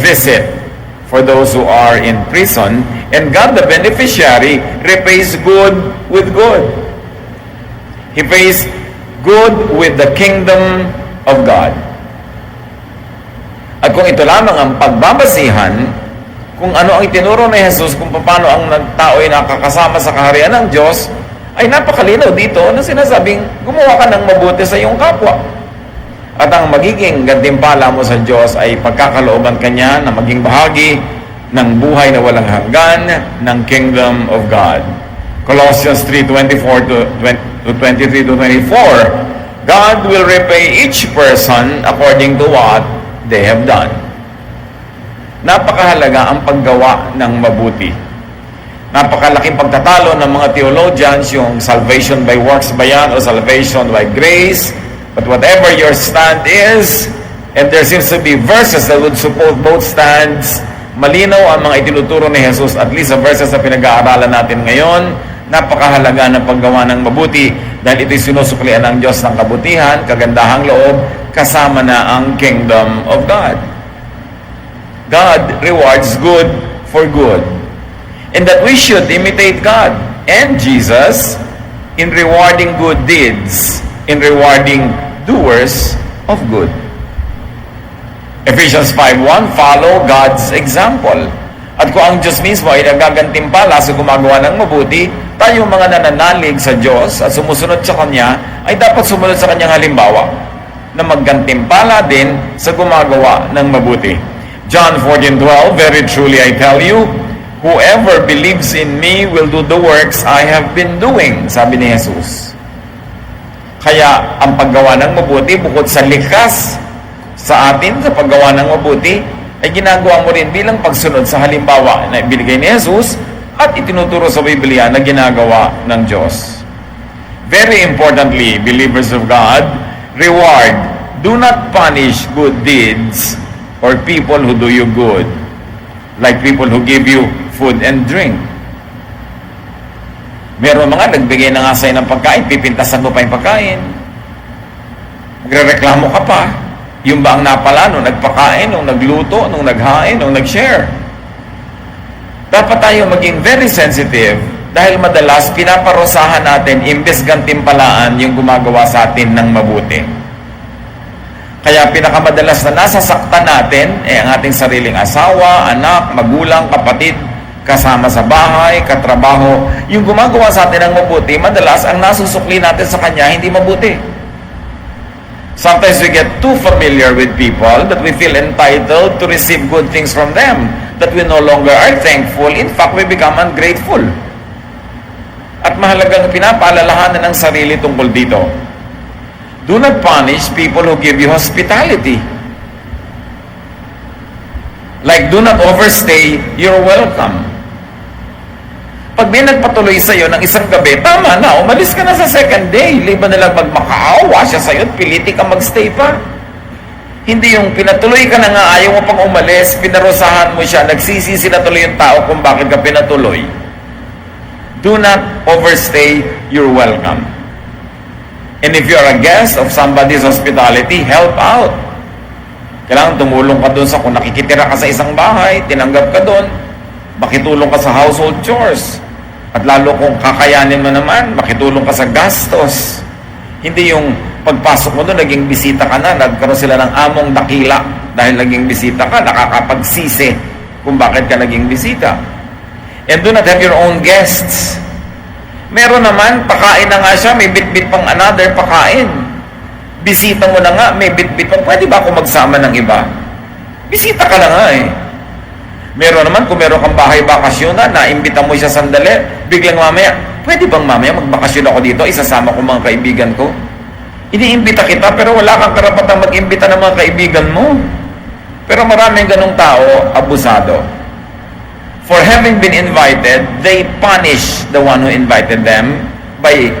visit for those who are in prison, and God, the beneficiary, repays good with good. He pays good with the kingdom of God. At kung ito lamang ang pagbabasihan, kung ano ang itinuro ni Jesus, kung paano ang tao ay nakakasama sa kaharian ng Diyos, ay napakalinaw dito na sinasabing gumawa ka ng mabuti sa iyong kapwa. At ang magiging gantimpala mo sa Diyos ay pagkakalooban kanya na maging bahagi ng buhay na walang hanggan ng Kingdom of God. Colossians 3:24 to 23 to 24, God will repay each person according to what they have done. Napakahalaga ang paggawa ng mabuti. Napakalaking pagtatalo ng mga theologians, yung salvation by works ba yan o salvation by grace. But whatever your stand is, and there seems to be verses that would support both stands, malinaw ang mga itinuturo ni Jesus, at least sa verses na pinag-aaralan natin ngayon, napakahalaga ng paggawa ng mabuti dahil ito'y sinusuklian ng Diyos ng kabutihan, kagandahang loob, kasama na ang kingdom of God. God rewards good for good. And that we should imitate God and Jesus in rewarding good deeds, in rewarding doers of good. Ephesians 5:1, follow God's example. At kung ang Diyos mismo ay nagagantimpala sa gumagawa ng mabuti, tayo mga nananalig sa Diyos at sumusunod sa Kanya, ay dapat sumunod sa Kanyang halimbawa na maggantimpala din sa gumagawa ng mabuti. John 14:12, very truly I tell you, whoever believes in me will do the works I have been doing, sabi ni Jesus. Kaya ang paggawa ng mabuti, bukod sa likas sa atin sa paggawa ng mabuti, ay ginagawa mo rin bilang pagsunod sa halimbawa na ibinigay ni Jesus at itinuturo sa Biblia na ginagawa ng Diyos. Very importantly, believers of God, reward, do not punish good deeds or people who do you good, like people who give you food and drink. Meron mga nagbigay na nga sa'yo ng pagkain, pipintasan mo pa yung pagkain. Magrereklamo ka pa. Yung ba ang napala nung nagpakain, nung nagluto, nung naghain, nung nag-share? Dapat tayo maging very sensitive dahil madalas pinaparusahan natin imbes gantimpalaan yung gumagawa sa atin ng mabuti. Kaya pinakamadalas na nasasaktan natin ang ating sariling asawa, anak, magulang, kapatid, kasama sa bahay, katrabaho. Yung gumagawa sa atin ng mabuti, madalas ang nasusukli natin sa kanya hindi mabuti. Sometimes we get too familiar with people that we feel entitled to receive good things from them, that we no longer are thankful. In fact, we become ungrateful. At mahalagang pinapaalalahanan ng sarili tungkol dito. Do not punish people who give you hospitality. Like, do not overstay your welcome. Pag may nagpatuloy sa'yo ng isang gabi, tama na, umalis ka na sa second day. Liban na lang magmakaawa siya sa'yo at piliti ka magstay pa. Hindi yung pinatuloy ka na nga, ayaw mo pang umalis, pinarusahan mo siya, nagsisisi na tuloy yung tao kung bakit ka pinatuloy. Do not overstay your welcome. And if you're a guest of somebody's hospitality, help out. Kailangan tumulong ka doon sa kung nakikitira ka sa isang bahay, tinanggap ka doon, makitulong ka sa household chores. At lalo kung kakayanin mo naman, makitulong ka sa gastos. Hindi yung pagpasok mo doon, naging bisita ka na, nagkaroon sila ng among dakila dahil naging bisita ka, nakakapagsisi kung bakit ka naging bisita. And do not have your own guests. Meron naman, pakain na nga siya, may bit-bit pang another pakain. Bisita mo na nga, may bit-bit pang, pwede ba ako magsama ng iba? Bisita ka na nga eh. Meron naman, kung meron kang bahay bakasyon na, naimbita mo siya sandali, biglang mamaya, pwede bang mamaya magbakasyon ako dito, isasama ko mga kaibigan ko? Iniimbita kita, pero wala kang karapatang mag-imbita ng mga kaibigan mo. Pero maraming ganong tao, abusado. For having been invited, they punish the one who invited them by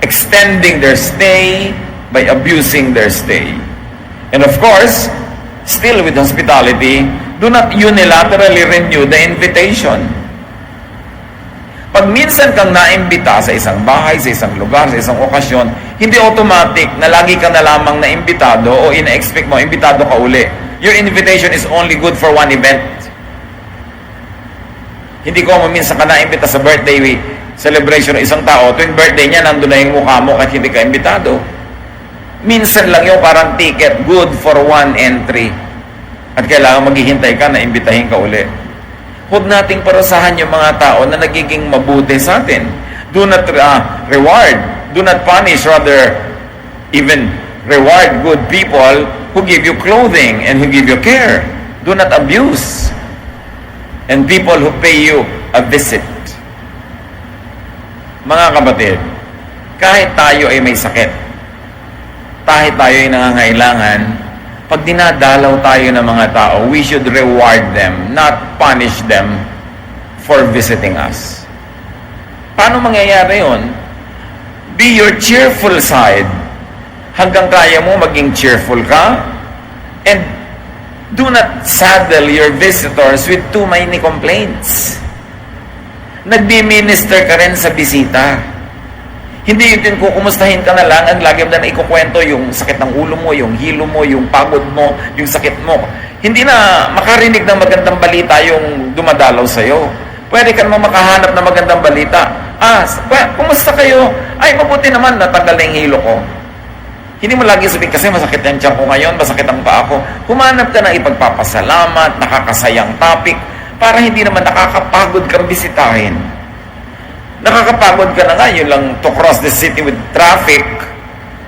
extending their stay, by abusing their stay. And of course, still with hospitality, do not unilaterally renew the invitation. Pag minsan kang naimbita sa isang bahay, sa isang lugar, sa isang okasyon, hindi automatic na lagi ka na lamang naimbitado o ina-expect mo, imbitado ka uli. Your invitation is only good for one event. Hindi ko minsan ka na-imbita sa birthday celebration ng isang tao, tuwing birthday niya, nandun na yung mukha mo kahit hindi ka imbitado. Minsan lang yung parang ticket, good for one entry. At kailangan maghihintay ka na imbitahin ka uli. Huwag nating parusahan yung mga tao na nagiging mabuti sa atin. Do not reward, do not punish, rather even reward good people who give you clothing and who give you care. Do not abuse. And people who pay you a visit. Mga kapatid, kahit tayo ay may sakit, kahit tayo ay nangangailangan, pag dinadalaw tayo ng mga tao, we should reward them, not punish them for visiting us. Paano mangyayari yun? Be your cheerful side. Hanggang kaya mo maging cheerful ka, and do not saddle your visitors with too many complaints. Nagbi-minister ka rin sa bisita. Hindi yun kukumustahin ka na lang at lagi mo na ikukwento yung sakit ng ulo mo, yung hilo mo, yung pagod mo, yung sakit mo. Hindi na makarinig ng magandang balita yung dumadalaw sa'yo. Pwede ka naman makahanap ng magandang balita. Kumusta kayo? Ay, mabuti naman, natanggal na yung hilo ko. Hindi mo lagi sabihin, kasi masakit yung tiyan ko ngayon, masakit ang paa ko. Humanap ka ng ipagpapasalamat, nakakasayang topic, para hindi naman nakakapagod kang bisitahin. Nakakapagod ka na nga, yun lang to cross the city with traffic.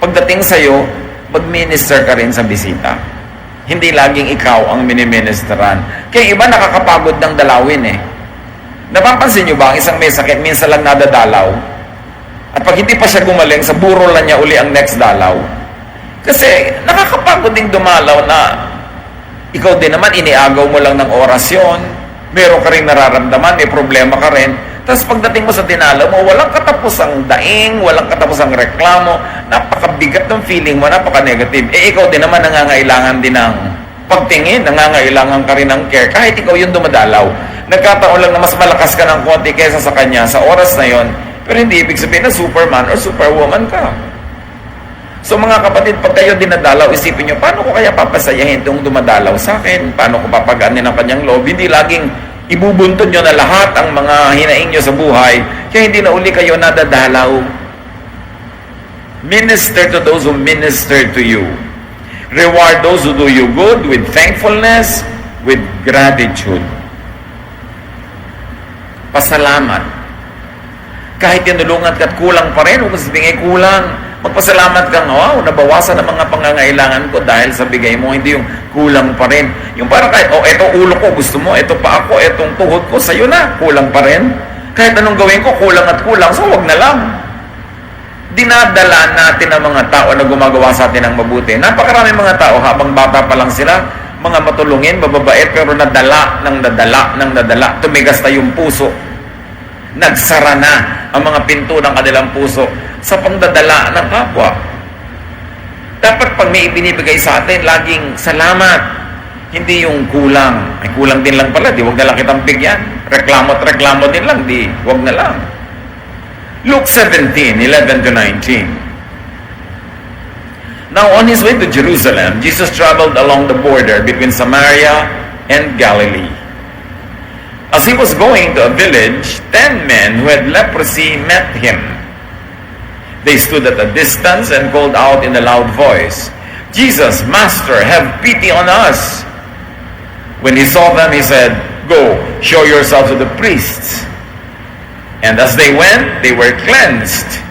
Pagdating sa'yo, mag-minister ka rin sa bisita. Hindi laging ikaw ang miniministeran. Kaya iba nakakapagod ng dalawin eh. Napapansin nyo ba, ang isang may sakit, minsan lang nadadalaw. At pag hindi pa siya gumaling, sa burol na niya uli ang next dalaw. Kasi nakakapagod ding dumalaw na ikaw din naman, iniagaw mo lang ng orasyon, meron ka rin nararamdaman, may problema ka rin. Tapos pagdating mo sa dinalaw mo, walang katapusang daing, walang katapusang reklamo, napakabigat ng feeling mo, napaka-negative. Ikaw din naman nangangailangan din ng pagtingin, nangangailangan ka rin ng care, kahit ikaw yung dumadalaw. Nagkataon lang na mas malakas ka ng konti kaysa sa kanya sa oras na yon, pero hindi ibig sabihin na superman or superwoman ka. So mga kapatid, pag kayo dinadalaw, isipin nyo, paano ko kaya papasayahin itong dumadalaw sa akin? Paano ko papagaanin ang kanyang loob? Hindi laging ibubuntun nyo na lahat ang mga hinaing nyo sa buhay, kaya hindi na uli kayo nadadalaw. Minister to those who minister to you. Reward those who do you good with thankfulness, with gratitude. Pasalamat. Kahit tinulungan ka at kulang pa rin, huwag sabihin kulang. Magpasalamat kang, wow, nabawasan ang mga pangangailangan ko dahil sa bigay mo, hindi yung kulang pa rin. Yung parang kahit, eto ulo ko, gusto mo, eto pa ako, etong tuhod ko, sa'yo na, kulang pa rin. Kahit anong gawin ko, kulang at kulang, so huwag na lang. Dinadala natin ang mga tao na gumagawa sa atin ng mabuti. Napakaraming mga tao, habang bata pa lang sila, mga matulungin, mababait, pero nadala, tumigas na yung puso. Nagsara na ang mga pinto ng kanilang puso sa pangdadala ng kapwa. Dapat pag may ibinibigay sa atin, laging salamat. Hindi yung kulang. Ay, kulang din lang pala, di wag na lang kitang bigyan. Reklamo at reklamo din lang, di wag na lang. Luke 17:11-19. Now on his way to Jerusalem, Jesus traveled along the border between Samaria and Galilee. As he was going to a village, 10 men who had leprosy met him. They stood at a distance and called out in a loud voice, "Jesus, Master, have pity on us." When he saw them, he said, "Go, show yourselves to the priests." And as they went, they were cleansed.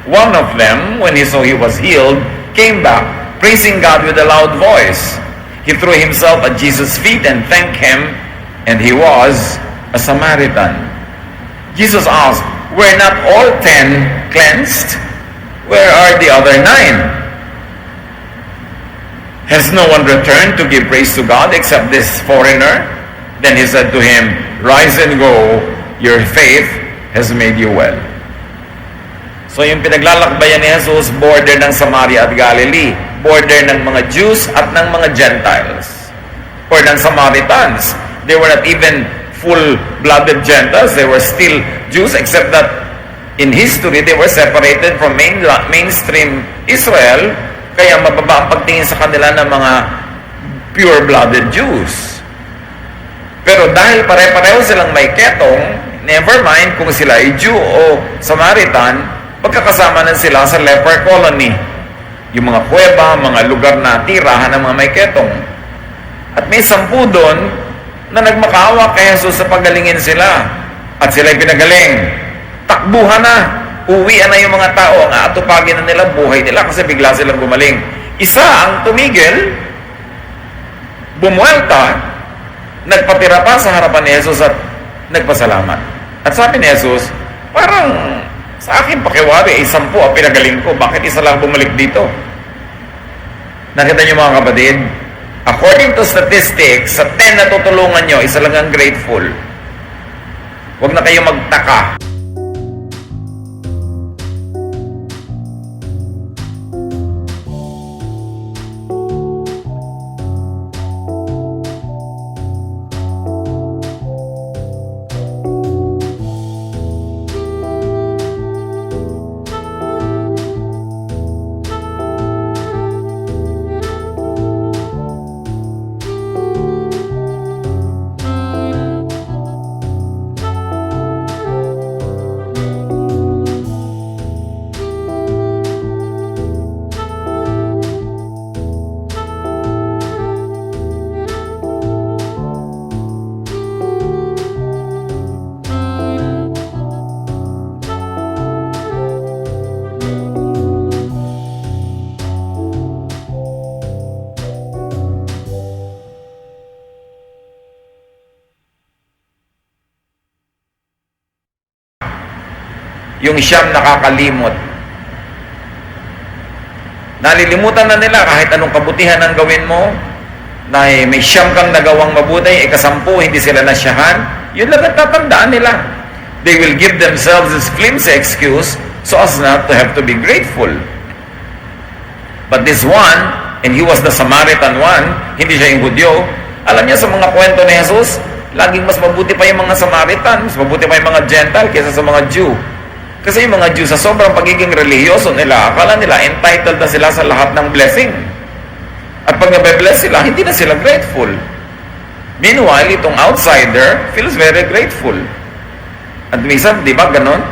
One of them, when he saw he was healed, came back, praising God with a loud voice. He threw himself at Jesus' feet and thanked him, and he was a Samaritan. Jesus asked, "Were not all 10 cleansed? Where are the other 9? Has no one returned to give praise to God except this foreigner?" Then he said to him, "Rise and go, your faith has made you well." So yung pinaglalakbayan ni Jesus, border ng Samaria at Galilee, border ng mga Jews at ng mga Gentiles, or ng Samaritans. They were not even full-blooded Gentiles. They were still Jews, except that in history, they were separated from mainstream Israel. Kaya mababa ang pagtingin sa kanila ng mga pure-blooded Jews. Pero dahil pare-pareho silang may ketong, never mind kung sila ay Jew o Samaritan, pagkakasama na sila sa leper colony. Yung mga kuweba, mga lugar na tirahan ng mga may ketong. At may 10 doon na nagmakaawa kay Jesus sa pagalingin sila. At sila'y pinagaling. Takbuhan na. Uwian na yung mga tao. Ang aatupagin na nila buhay nila kasi bigla silang gumaling. Isa ang tumigil, bumuelta, nagpatira pa sa harapan ni Jesus at nagpasalamat. At sabi ni Jesus, parang sa akin pakiwari, 10 ang pinagaling ko. Bakit isa lang bumalik dito? Nakita niyo mga kapatid? According to statistics, sa 10 na tutulungan nyo, isa lang ang grateful. Huwag na kayo magtaka. Yung siyam nakakalimot. Nalilimutan na nila kahit anong kabutihan ang gawin mo, na may siyam kang nagawang mabuti, ikasampu, hindi sila nasyahan, yun lang ang tatandaan nila. They will give themselves this flimsy excuse so as not to have to be grateful. But this one, and he was the Samaritan one, hindi siya yung Hudyo, alam niya sa mga kwento ni Jesus, laging mas mabuti pa yung mga Samaritan, mas mabuti pa yung mga Gentile kaysa sa mga Jew. Kasi yung mga Jew, sa sobrang pagiging religyoso nila, akala nila entitled na sila sa lahat ng blessing. At pag nabe-bless sila, hindi na sila grateful. Meanwhile, itong outsider feels very grateful. At minsan, di ba, ganon?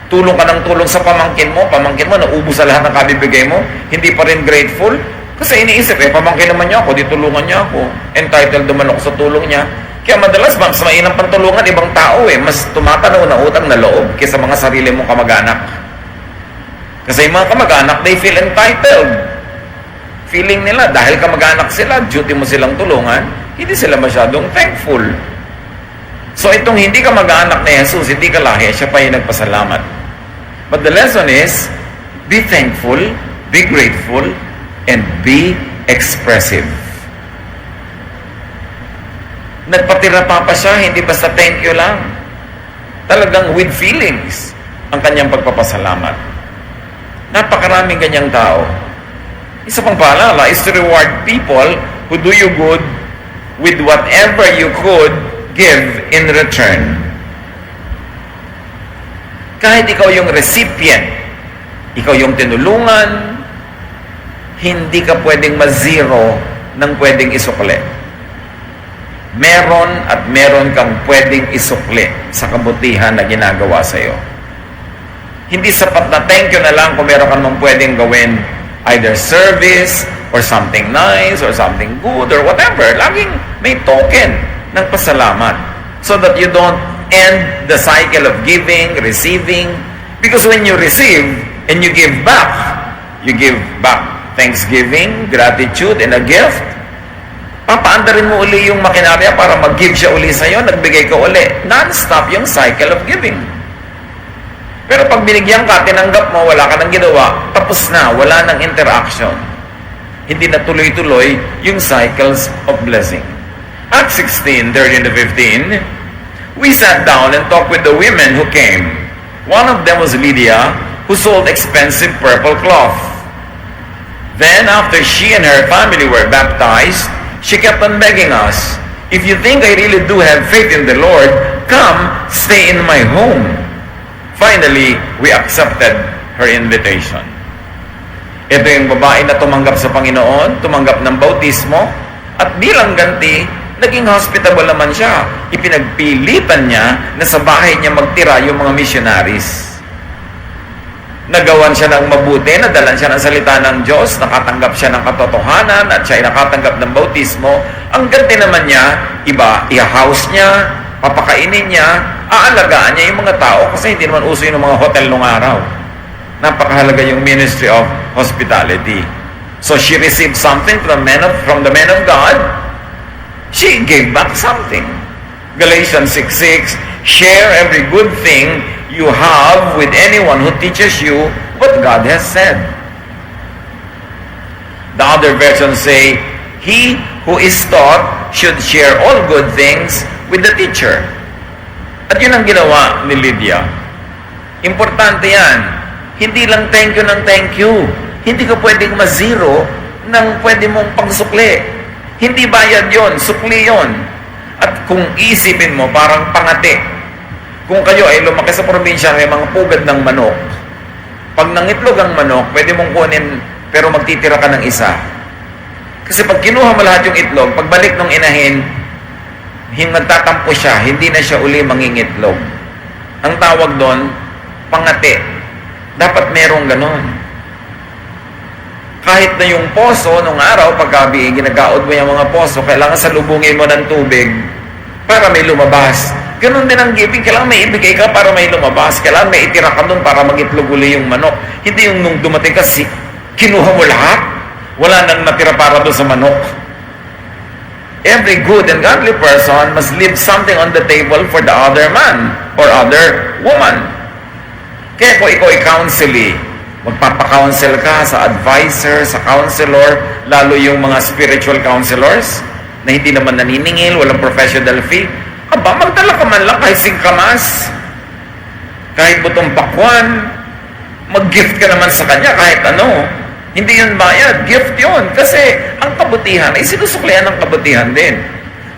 Tulong ka ng tulong sa pamangkin mo, naubos sa lahat ng kabibigay mo, hindi pa rin grateful. Kasi iniisip, pamangkin naman niya ako, di tulungan niya ako. Entitled naman ako sa tulong niya. Kaya madalas, sa mainang pantulungan, ibang tao mas tumatanaw na utang na loob kaysa mga sarili mong kamag-anak. Kasi yung mga kamag-anak, they feel entitled. Feeling nila, dahil kamag-anak sila, duty mo silang tulungan, hindi sila masyadong thankful. So itong hindi kamag-anak ni Jesus, hindi ka lahi, siya pa yung nagpasalamat. But the lesson is, be thankful, be grateful, and be expressive. Nagpatira pa siya, hindi basta thank you lang. Talagang with feelings ang kanyang pagpapasalamat. Napakaraming ganyang tao. Isa pang paalala is to reward people who do you good with whatever you could give in return. Kahit ikaw yung recipient, ikaw yung tinulungan, hindi ka pwedeng ma-zero ng pwedeng isukli. Meron at meron kang pwedeng isukli sa kabutihan na ginagawa sa iyo. Hindi sapat na thank you na lang kung meron ka namang pwedeng gawin either service or something nice or something good or whatever. Laging may token ng pasalamat so that you don't end the cycle of giving, receiving. Because when you receive and you give back thanksgiving, gratitude, and a gift, papaandarin mo uli yung makinarya para mag-give siya uli sa'yo, nagbigay ka uli. Non-stop yung cycle of giving. Pero pag binigyan ka, tinanggap mo, wala ka nang ginawa, tapos na, wala nang interaction. Hindi na tuloy-tuloy yung cycles of blessing. Acts 16:13-15, we sat down and talked with the women who came. One of them was Lydia, who sold expensive purple cloth. Then, after she and her family were baptized, she kept on begging us, if you think I really do have faith in the Lord, come, stay in my home. Finally, we accepted her invitation. Ito yung babae na tumanggap sa Panginoon, tumanggap ng bautismo, At bilang ganti, naging hospitable naman siya. Ipinagpilitan niya na sa bahay niya magtira yung mga missionaries. Nagawan siya ng mabuti, nadalan siya ng salita ng Diyos, nakatanggap siya ng katotohanan, at siya ay nakatanggap ng bautismo. Ang ganti naman niya, iba, i-house niya, papakainin niya, aalagaan niya yung mga tao kasi hindi naman uso yung mga hotel nung araw. Napakahalaga yung ministry of hospitality. So she received something from the men of God. She gave back something. Galatians 6:6, share every good thing you have with anyone who teaches you what God has said. The other versions say, he who is taught should share all good things with the teacher. At yun ang ginawa ni Lydia. Importante yan. Hindi lang thank you ng thank you. Hindi ka pwedeng ma-zero ng pwede mong pangsukli. Hindi bayad yon, sukli yon. At kung isipin mo, parang pangati. Kung kayo ay lumaki sa probinsya, may mga pugad ng manok. Pag nangitlog ang manok, pwede mong kunin, pero magtitira ka ng isa. Kasi pag kinuha mo lahat yung itlog, pagbalik ng inahin, magtatampo siya, hindi na siya uli mangingitlog. Ang tawag doon, pangati. Dapat merong ganon. Kahit na yung poso, nung araw, pagkabi, ginagaod mo yung mga poso, kailangan salubungin mo ng tubig para may lumabas. Ganon din ang giving. Kailangan may ibigay ka para may lumabas. Kailangan may itira ka doon para mag-itlog uli yung manok. Hindi yung nung dumating ka, kinuha mo lahat. Wala nang natira para doon sa manok. Every good and godly person must leave something on the table for the other man or other woman. Kaya kung ikaw i-counsel, magpapa-counsel ka sa advisor, sa counselor, lalo yung mga spiritual counselors na hindi naman naniningil, walang professional fee. Aba, magdala ka man lang kahit singkamas, kahit butong pakwan, mag-gift ka naman sa kanya kahit ano. Hindi yun bayad, gift yun. Kasi ang kabutihan ay sinusuklian ng kabutihan din.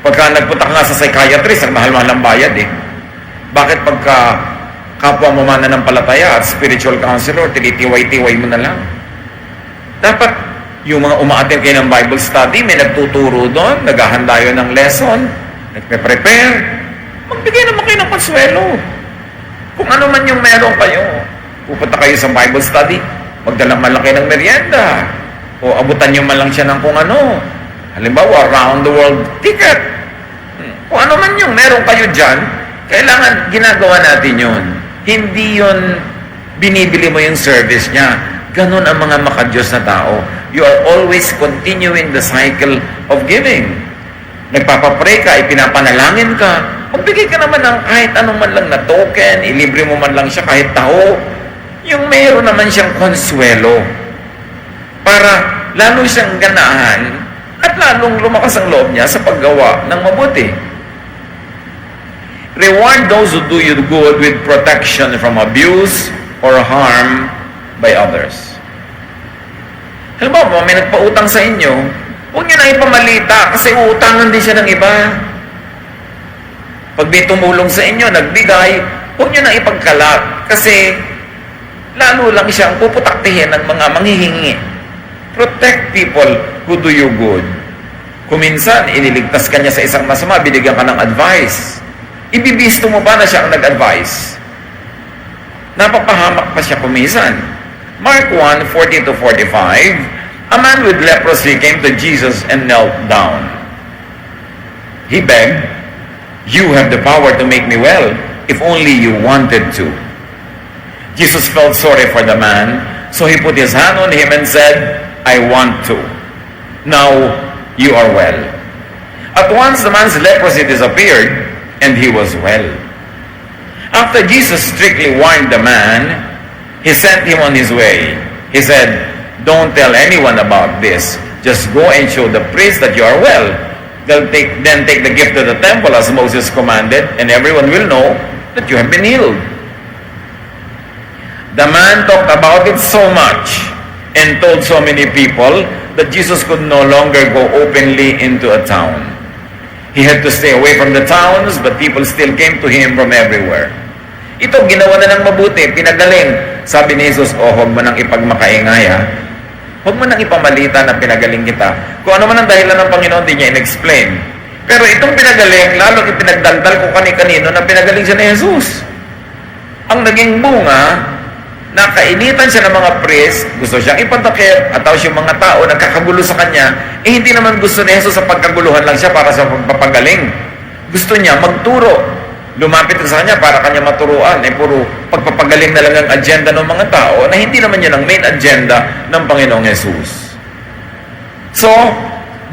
Pagka nagpunta ka nga sa psychiatrist, ang mahal-mahal ang bayad eh. Bakit pagka kapwa mo mananampalataya at spiritual counselor, tinitiway-tiway mo na lang? Dapat yung mga umaattend kayo ng Bible study, may nagtuturo doon, naghahanda yun ng lesson, nagpe-prepare, magbigay naman kayo ng konsuelo. Kung ano man yung meron kayo, pupunta kayo sa Bible study, magdala man lang kayo ng merienda, o abutan nyo man lang siya ng kung ano. Halimbawa, round the world ticket. Kung ano man yung meron kayo dyan, kailangan ginagawa natin yun. Hindi yun binibili mo yung service niya. Ganon ang mga makadiyos na tao. You are always continuing the cycle of giving. Nagpapapray ka, ipinapanalangin ka, magbigay ka naman ng kahit anong man lang na token, ilibre mo man lang siya kahit taho. Yung mayroon naman siyang konsuelo para lalo siyang ganahan at lalong lumakas ang loob niya sa paggawa ng mabuti. Reward those who do you good with protection from abuse or harm by others. Halimbawa, may nagpautang sa inyo, huwag niyo na ipamalita kasi uutangan din siya ng iba. Pag may tumulong sa inyo, nagbigay, huwag niyo na ipagkalat kasi lalo lang siyang puputaktihin ng mga manghihingi. Protect people who do you good. Kung minsan, iniligtas ka niya sa isang masama, binigyan ka ng advice. Ibibisto mo ba na siya ang nag-advise? Napapahamak pa siya kumisan. Mark 1:40-45, a man with leprosy came to Jesus and knelt down. He begged, "You have the power to make me well, if only you wanted to." Jesus felt sorry for the man, so he put his hand on him and said, "I want to. Now you are well." At once the man's leprosy disappeared, and he was well. After Jesus strictly warned the man, he sent him on his way. He said, "Don't tell anyone about this. Just go and show the priest that you are well. Then take the gift to the temple as Moses commanded, and everyone will know that you have been healed." The man talked about it so much and told so many people that Jesus could no longer go openly into a town. He had to stay away from the towns, but people still came to him from everywhere. Ito, ginawa na ng mabuti, pinagaling. Sabi ni Jesus, huwag mo nang ipagmakaingay ha. Huwag mo nang ipamalita na pinagaling kita. Kung ano man ang dahilan ng Panginoon, di niya in-explain. Pero itong pinagaling, lalo ipinagdaldal ko kani-kanino na pinagaling siya ni Jesus. Ang naging bunga, nakainitan siya ng mga priest, gusto siyang ipatakip, at tapos yung mga tao nagkakagulo sa kanya, hindi naman gusto ni Jesus sa pagkaguluhan lang siya para sa pagpapagaling. Gusto niya magturo. Lumapit sa kanya para kanya maturuan. Puro pagpapagaling na lang ang agenda ng mga tao na hindi naman yan ang main agenda ng Panginoong Jesus. So,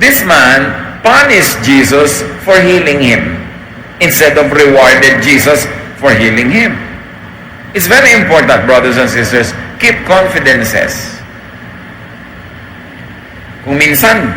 this man punished Jesus for healing him instead of rewarded Jesus for healing him. It's very important, brothers and sisters, keep confidences. Kung minsan,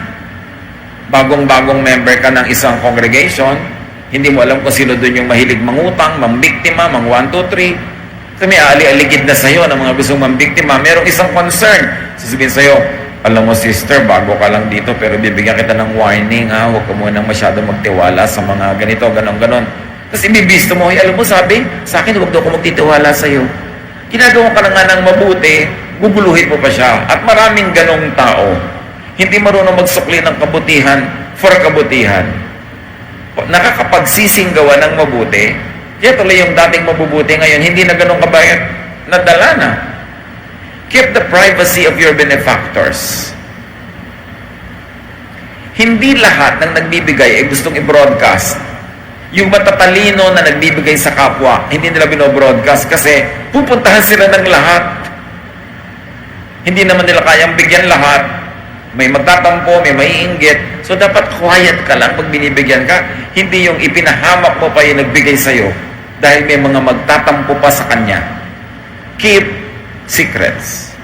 bagong-bagong member ka ng isang congregation, hindi mo alam kung sino doon yung mahilig mangutang, mambiktima, mang 1, 2, 3. Kami aali-aligid na sa'yo ng mga gustong mambiktima. Merong isang concern. Sasabihin sa'yo, alam mo sister, bago ka lang dito, pero bibigyan kita ng warning, ha? Huwag ka munang masyado magtiwala sa mga ganito, ganon-ganon. Tapos ibibisto mo, alam mo sabi, sa akin, huwag daw ko magtitiwala sa'yo. Ginagawa ka na nga ng mabuti, guguluhin mo pa siya. At maraming ganong tao, hindi marunong magsukli ng kabutihan for kabutihan. Nakakapagsisinggawa ng mabuti, kaya tuloy yung dating mabubuti ngayon, hindi na ganun kabayat, nadala na. Keep the privacy of your benefactors. Hindi lahat ng nagbibigay ay gustong i-broadcast. Yung matatalino na nagbibigay sa kapwa, hindi nila binobroadcast kasi pupuntahan sila ng lahat. Hindi naman nila kayang bigyan lahat. May magtatampo, may maiinggit. So, dapat quiet ka lang pag binibigyan ka. Hindi yung ipinahamak mo pa yung nagbigay sa'yo dahil may mga magtatampo pa sa kanya. Keep secrets.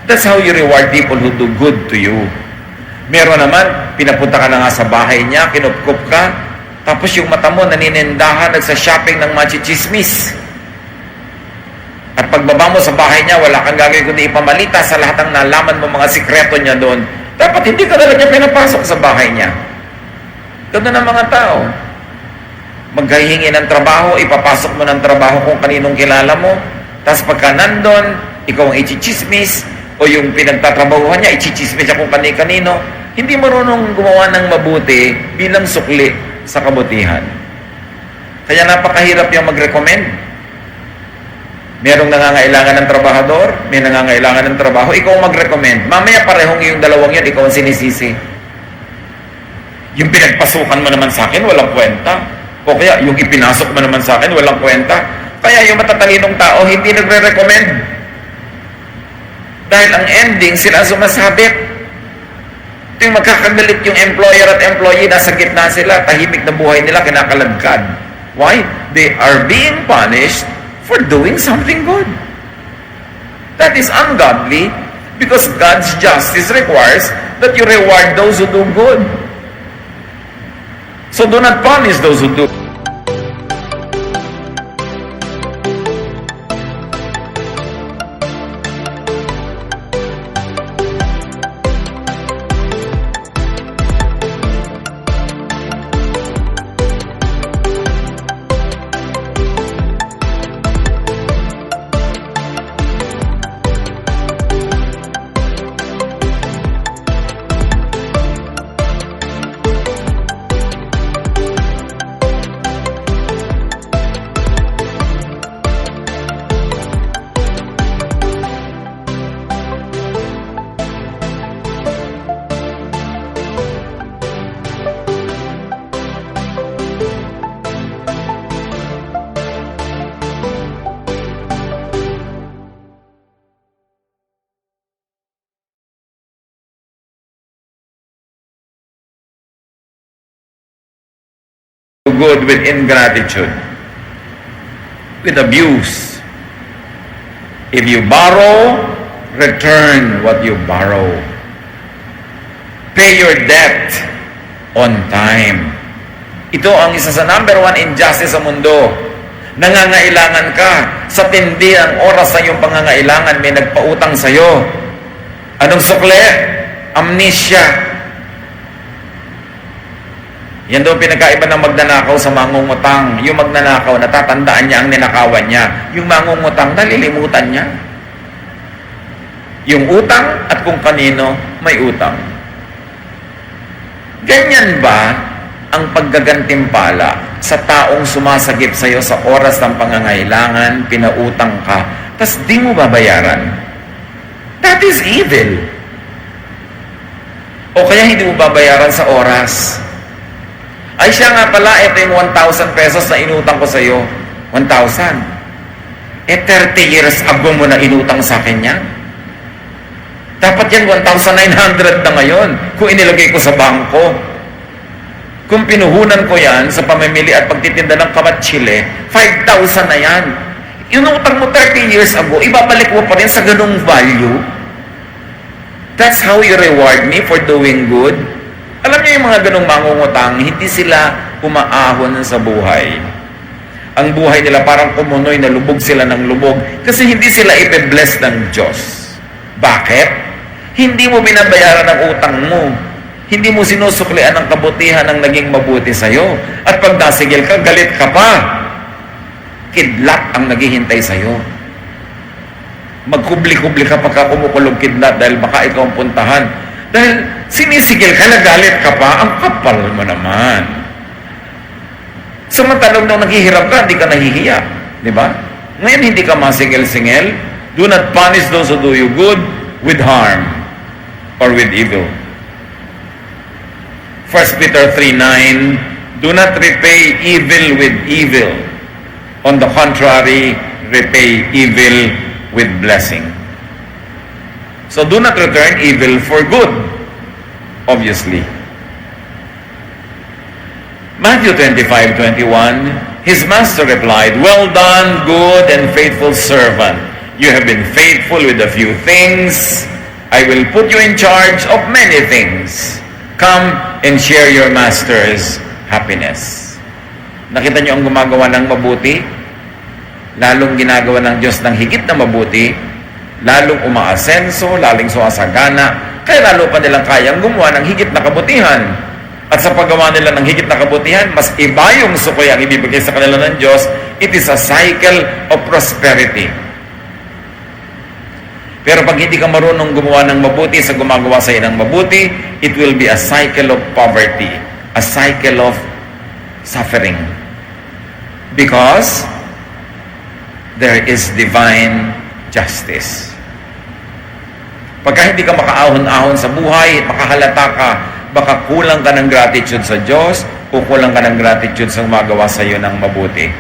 That's how you reward people who do good to you. Meron naman, pinapunta ka na nga sa bahay niya, kinupkup ka, tapos yung mata mo naninindahan, nagsa-shopping ng machichismis. At pagbaba mo sa bahay niya, wala kang gagawin kundi ipamalita sa lahat ng nalaman mo mga sikreto niya doon. Dapat hindi ka talaga niya pinapasok sa bahay niya. Ganda ng mga tao. Maghihingi ng trabaho, ipapasok mo ng trabaho kung kaninong kilala mo. Tapos pagka nandun, ikaw ang ichichismis, o yung pinagtatrabahuhan niya, ichichismis siya kung kani-kanino. Hindi marunong gumawa ng mabuti bilang sukli sa kabutihan. Kaya napakahirap yung mag-recommend. Merong nangangailangan ng trabahador, may nangangailangan ng trabaho, ikaw mag-recommend. Mamaya parehong yung dalawang yun, ikaw ang sinisisi. Yung pinagpasukan mo naman sa akin, walang kwenta. O kaya, yung ipinasok mo naman sa akin, walang kwenta. Kaya yung matatalinong tao, hindi nagre-recommend. Dahil ang ending, sila sumasabit. Ito yung magkakagalit yung employer at employee, nasa gitna sila, tahimik na buhay nila, kinakaladkad. Why? They are being punished for doing something good. That is ungodly because God's justice requires that you reward those who do good. So do not punish those who do. Good with ingratitude, with abuse. If you borrow, return what you borrow. Pay your debt on time. Ito ang isa sa number 1 injustice sa mundo. Nangangailangan ka, sa tindi ang oras sa iyong pangangailangan, may nagpautang sa iyo. Anong sukle? Amnesia. Yan daw pinagkaiba ng magnanakaw sa mangungutang. Yung magnanakaw, natatandaan niya ang ninakawan niya. Yung mangungutang, nalilimutan niya. yung utang at kung kanino may utang. Ganyan ba ang paggagantimpala sa taong sumasagip sa iyo sa oras ng pangangailangan, pinautang ka, tas di mo babayaran? That is evil. O kaya hindi mo babayaran sa oras. Ay siya nga pala, ito yung 1,000 pesos na inutang ko sa iyo. 1,000. 30 years ago mo na inutang sa akin yan. Dapat yan 1,900 na ngayon kung inilagay ko sa bangko. Kung pinuhunan ko yan sa pamimili at pagtitinda ng kamatsile, 5,000 na yan. Inutang mo 30 years ago, ibabalik mo pa rin sa ganung value. That's how you reward me for doing good. Alam niyo yung mga ganung mangungutang, hindi sila umaahon sa buhay. Ang buhay nila parang kumunoy na lubog sila ng lubog kasi hindi sila ipe-bless ng Diyos. Bakit? Hindi mo binabayaran ang utang mo. Hindi mo sinusuklian ang kabutihan ng naging mabuti sa'yo. At pag nasigil ka, galit ka pa. Kidlat ang naghihintay sa'yo. Magkubli-kubli ka pagka kumukulog kidlat dahil baka ikaw ang puntahan. Dahil sinisigil ka, nagalit ka pa, ang kapal mo naman. Samantalang nung naghihirap ka, hindi ka nahihiya. Di ba? Ngayon hindi ka masigil-singil. Do not punish those who do you good with harm or with evil. 1 Peter 3:9, do not repay evil with evil. On the contrary, repay evil with blessing. So do not return evil for good, obviously. Matthew 25:21, his master replied, well done, good and faithful servant. You have been faithful with a few things. I will put you in charge of many things. Come and share your master's happiness. Nakita niyo ang gumagawa ng mabuti? Lalong ginagawa ng Diyos ng higit na mabuti, lalong umaasenso, lalong sumasagana, kaya lalo pa nilang kayang gumawa ng higit na kabutihan. At sa paggawa nila ng higit na kabutihan, mas iba yung sukoy ang ibibigay sa kanila ng Diyos. It is a cycle of prosperity. Pero pag hindi ka marunong gumawa ng mabuti sa gumagawa sa iyo ng mabuti, it will be a cycle of poverty, a cycle of suffering. Because there is divine justice. Pagka hindi ka makaahon-ahon sa buhay, makahalata ka, baka kulang ka ng gratitude sa Diyos o kulang ka ng gratitude sa gumagawa sa iyo ng mabuti.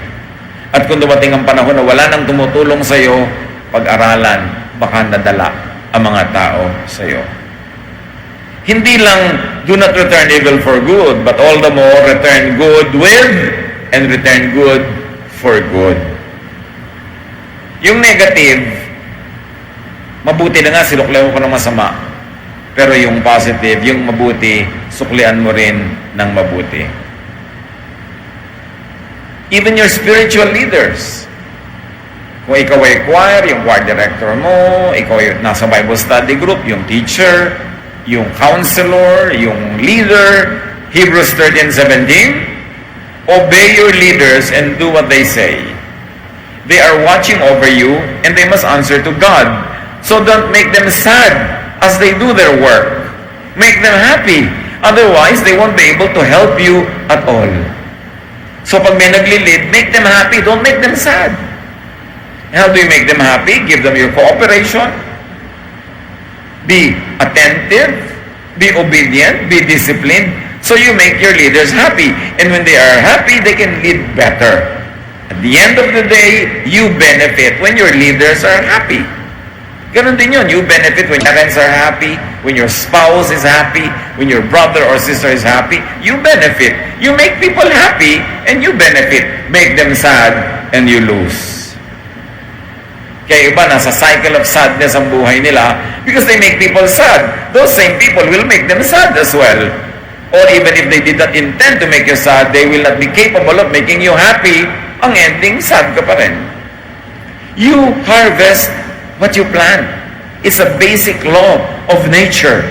At kung dumating ang panahon na wala nang tumutulong sa iyo, pag-aralan, baka nadala ang mga tao sa iyo. Hindi lang do not return evil for good, but all the more return good with and return good for good. Yung negative, mabuti na nga, sinuklihan ko ng masama. Pero yung positive, yung mabuti, suklian mo rin ng mabuti. Even your spiritual leaders. Kung ikaw ay choir, yung choir director mo, ikaw ay nasa Bible study group, yung teacher, yung counselor, yung leader, Hebrews 13:17, obey your leaders and do what they say. They are watching over you and they must answer to God. So don't make them sad as they do their work. Make them happy. Otherwise, they won't be able to help you at all. So pag may nagli-lead, make them happy. Don't make them sad. How do you make them happy? Give them your cooperation. Be attentive. Be obedient. Be disciplined. So you make your leaders happy. And when they are happy, they can lead better. At the end of the day, you benefit when your leaders are happy. Ganon din yun. You benefit when your parents are happy, when your spouse is happy, when your brother or sister is happy. You benefit. You make people happy and you benefit. Make them sad and you lose. Kaya iba, nasa cycle of sadness ang buhay nila because they make people sad. Those same people will make them sad as well. Or even if they did not intend to make you sad, they will not be capable of making you happy. Ang ending, sad ka pa rin. You harvest what you plant. It's a basic law of nature.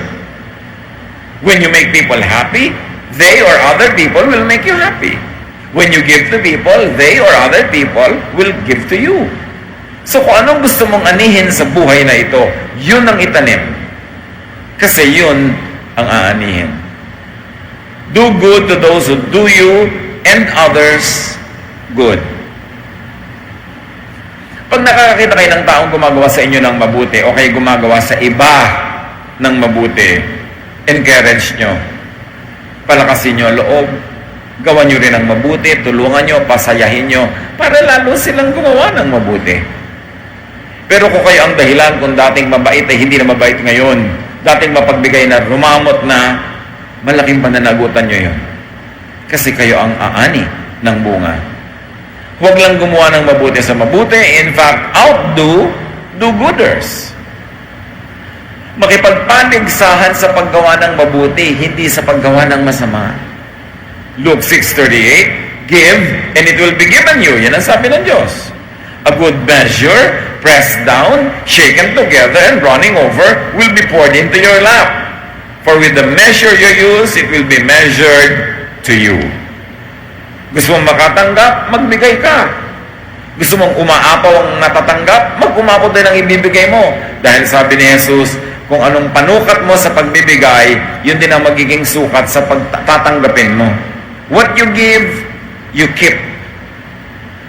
When you make people happy, they or other people will make you happy. When you give to people, they or other people will give to you. So kung anong gusto mong anihin sa buhay na ito, yun ang itanim. Kasi yun ang aanihin. Do good to those who do you and others good. Pag nakakakita kayo ng taong gumagawa sa inyo ng mabuti o kayo gumagawa sa iba ng mabuti, encourage nyo. Palakasin nyo ang loob. Gawan nyo rin ang mabuti, tulungan nyo, pasayahin nyo, para lalo silang gumawa ng mabuti. Pero kung kayo ang dahilan kung dating mabait ay hindi na mabait ngayon, dating mapagbigay na rumamot na, malaking pananagutan nyo yun. Kasi kayo ang aani ng bunga. Huwag lang gumawa ng mabuti sa mabuti. In fact, outdo do-gooders. Makipagpaligsahan sa paggawa ng mabuti, hindi sa paggawa ng masama. Luke 6:38, give and it will be given you. Yan ang sabi ng Diyos. A good measure, pressed down, shaken together, and running over, will be poured into your lap. For with the measure you use, it will be measured to you. Gusto mong makatanggap, magbigay ka. Gusto mong umaapaw ang natatanggap, mag-umapaw din ang ibibigay mo. Dahil sabi ni Jesus, kung anong panukat mo sa pagbibigay, yun din ang magiging sukat sa pagtatanggapin mo. What you give, you keep.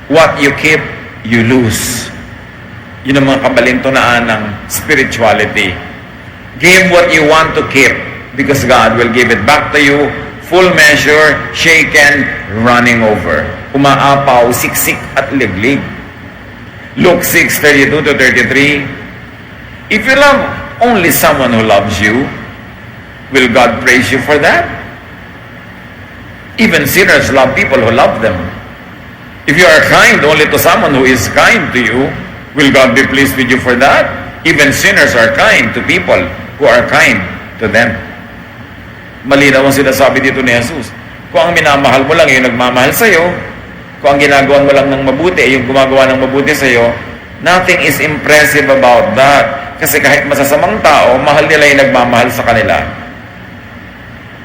What you keep, you lose. Yun ang mga kabalintunaan ng spirituality. Give what you want to keep because God will give it back to you, full measure, shaken, running over. Umaapaw, siksik at liglig. Luke 6:32-33, if you love only someone who loves you, will God praise you for that? Even sinners love people who love them. If you are kind only to someone who is kind to you, will God be pleased with you for that? Even sinners are kind to people who are kind to them. Malinaw ang sinasabi dito ni Jesus. Kung ang minamahal mo lang yung nagmamahal sa'yo, kung ang ginagawa mo lang ng mabuti ay yung gumagawa ng mabuti sa'yo, nothing is impressive about that. Kasi kahit masasamang tao, mahal nila yung nagmamahal sa kanila.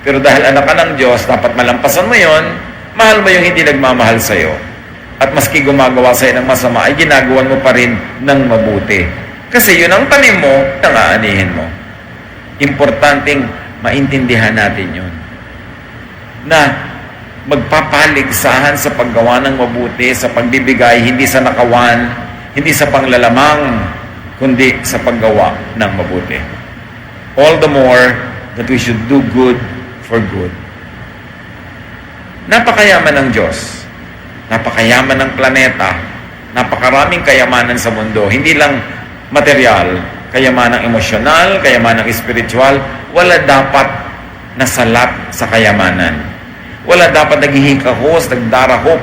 Pero dahil anak ka ng Diyos, dapat malampasan mo yon, mahal mo yung hindi nagmamahal sa'yo. At maski gumagawa sa'yo ng masama, ay ginagawan mo pa rin ng mabuti. Kasi yun ang tanim mo, ang aanihin mo. Importanteng maintindihan natin yun. Na magpapaligsahan sa paggawa ng mabuti, sa pagbibigay, hindi sa nakawan, hindi sa panglalamang, kundi sa paggawa ng mabuti. All the more that we should do good for good. Napakayaman ng Diyos. Napakayaman ng planeta. Napakaraming kayamanan sa mundo. Hindi lang material, kayamanang emosyonal, kayamanang spiritual. Wala dapat nasalat sa kayamanan. Wala dapat naghihikahos, nagdarahop.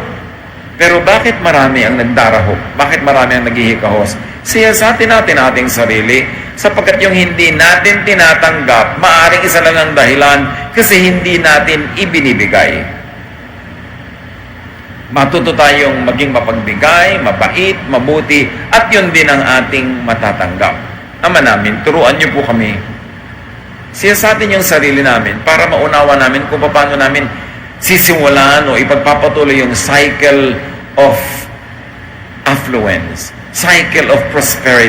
Pero bakit marami ang nagdarahop? Bakit marami ang naghihikahos? Siyasatin natin ating sarili sapagkat yung hindi natin tinatanggap, maaaring isa lang ang dahilan kasi hindi natin ibinibigay. Matuto tayong maging mapagbigay, mabait, mabuti, at yun din ang ating matatanggap. Ama namin, turuan niyo po kami. Siyasatin yung sarili namin para maunawa namin kung paano namin sisimulan o ipagpapatuloy yung cycle of affluence, cycle of prosperity.